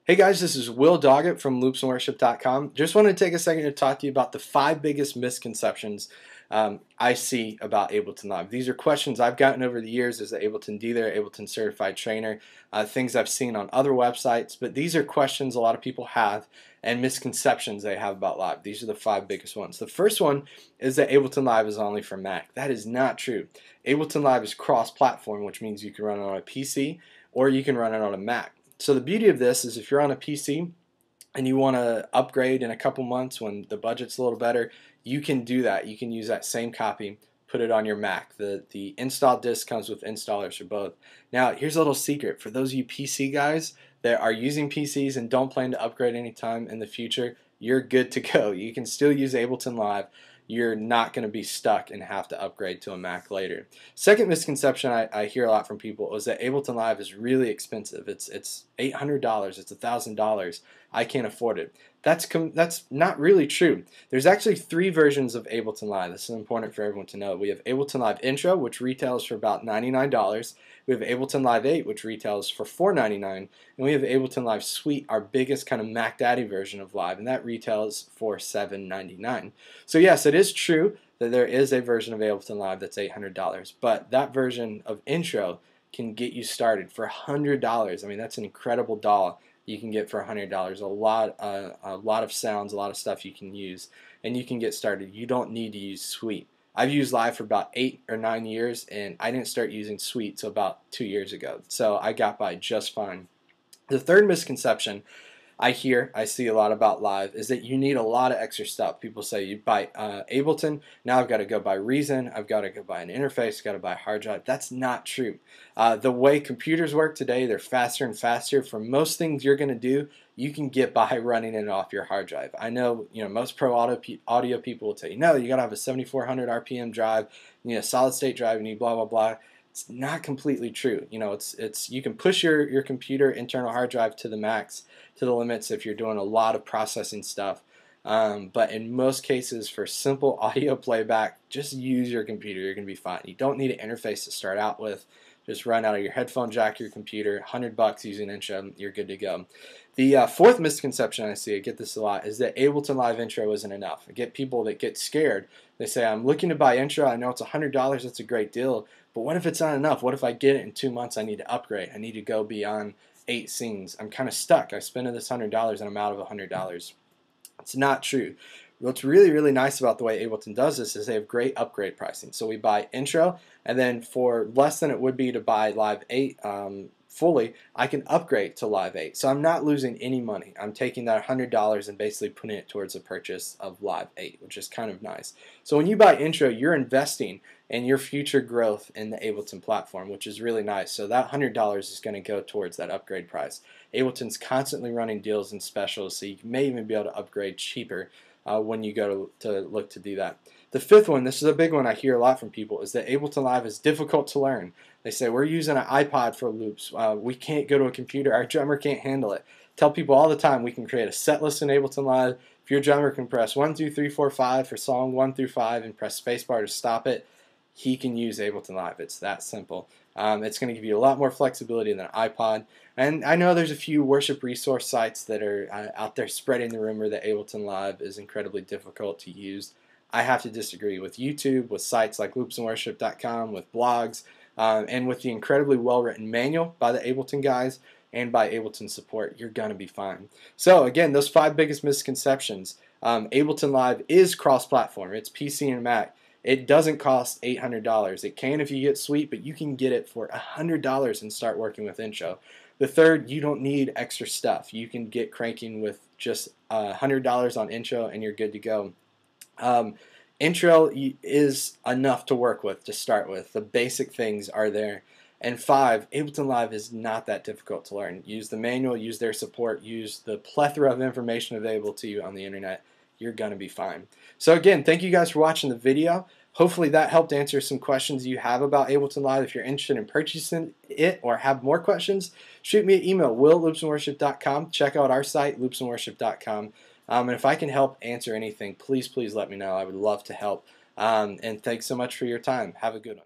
Hey guys, this is Will Doggett from loopsandworship.com. Just wanted to take a second to talk to you about the 5 biggest misconceptions I see about Ableton Live. These are questions I've gotten over the years as an Ableton dealer, Ableton certified trainer, things I've seen on other websites, but these are questions a lot of people have and misconceptions they have about Live. These are the 5 biggest ones. The first one is that Ableton Live is only for Mac. That is not true. Ableton Live is cross-platform, which means you can run it on a PC or you can run it on a Mac. So the beauty of this is if you're on a PC and you want to upgrade in a couple months when the budget's a little better, you can do that. You can use that same copy, put it on your Mac. The install disc comes with installers for both. Now, here's a little secret. For those of you PC guys that are using PCs and don't plan to upgrade anytime in the future, you're good to go. You can still use Ableton Live. You're not going to be stuck and have to upgrade to a Mac later. Second misconception I hear a lot from people is that Ableton Live is really expensive. It's $800, it's $1,000. I can't afford it. That's not really true. There's actually 3 versions of Ableton Live. This is important for everyone to know. We have Ableton Live Intro, which retails for about $99. We have Ableton Live 8, which retails for $499, and we have Ableton Live Suite, our biggest kind of Mac Daddy version of Live, and that retails for $799. So yes, it is true that there is a version of Ableton Live that's $800, but that version of Intro can get you started for $100. I mean, that's an incredible doll you can get for $100. A lot of sounds, a lot of stuff you can use, and you can get started. You don't need to use Suite. I've used Live for about 8 or 9 years, and I didn't start using Suite till about 2 years ago, so I got by just fine. The third misconception I see a lot about Live is that you need a lot of extra stuff. People say you buy Ableton, now I've got to go buy Reason, I've got to go buy an interface, got to buy a hard drive. That's not true. The way computers work today, they're faster and faster. For most things you're going to do, you can get by running it off your hard drive. I know, most pro audio people will tell you, no, you got to have a 7400 RPM drive, you need a solid state drive, you need blah blah blah. It's not completely true. You can push your computer internal hard drive to the max, to the limits if you're doing a lot of processing stuff. But in most cases, for simple audio playback, just use your computer. You're going to be fine. You don't need an interface to start out with. Just run out of your headphone jack to your computer, $100 using Intro, you're good to go. The fourth misconception I see, I get this a lot, is that Ableton Live Intro isn't enough. I get people that get scared. They say, I'm looking to buy Intro, I know it's $100, that's a great deal, but what if it's not enough? What if I get it in 2 months, I need to upgrade, I need to go beyond 8 scenes. I'm kind of stuck. I spent this $100 and I'm out of $100. It's not true. What's really, really nice about the way Ableton does this is they have great upgrade pricing. So we buy Intro, and then for less than it would be to buy Live 8 fully, I can upgrade to Live 8. So I'm not losing any money. I'm taking that $100 and basically putting it towards the purchase of Live 8, which is kind of nice. So when you buy Intro, you're investing in your future growth in the Ableton platform, which is really nice. So that $100 is going to go towards that upgrade price. Ableton's constantly running deals and specials, so you may even be able to upgrade cheaper when you go to look to do that. The fifth one, this is a big one I hear a lot from people, is that Ableton Live is difficult to learn. They say, we're using an iPod for loops. We can't go to a computer. Our drummer can't handle it. Tell people all the time we can create a set list in Ableton Live. If your drummer can press 1, 2, 3, 4, 5 for song 1 through 5 and press spacebar to stop it, he can use Ableton Live. It's that simple. It's going to give you a lot more flexibility than an iPod. And I know there's a few worship resource sites that are out there spreading the rumor that Ableton Live is incredibly difficult to use. I have to disagree. With YouTube, with sites like loopsandworship.com, with blogs, and with the incredibly well-written manual by the Ableton guys and by Ableton support, you're going to be fine. So again, those 5 biggest misconceptions. Ableton Live is cross-platform. It's PC and Mac. It doesn't cost $800. It can if you get Suite, but you can get it for $100 and start working with Intro. The third, you don't need extra stuff. You can get cranking with just $100 on Intro and you're good to go. Intro is enough to work with to start with. The basic things are there. And 5, Ableton Live is not that difficult to learn. Use the manual, use their support, use the plethora of information available to you on the internet. You're going to be fine. So again, thank you guys for watching the video. Hopefully that helped answer some questions you have about Ableton Live. If you're interested in purchasing it or have more questions, shoot me an email, will@loopsandworship.com. Check out our site, loopsandworship.com. And if I can help answer anything, please let me know. I would love to help. And thanks so much for your time. Have a good one.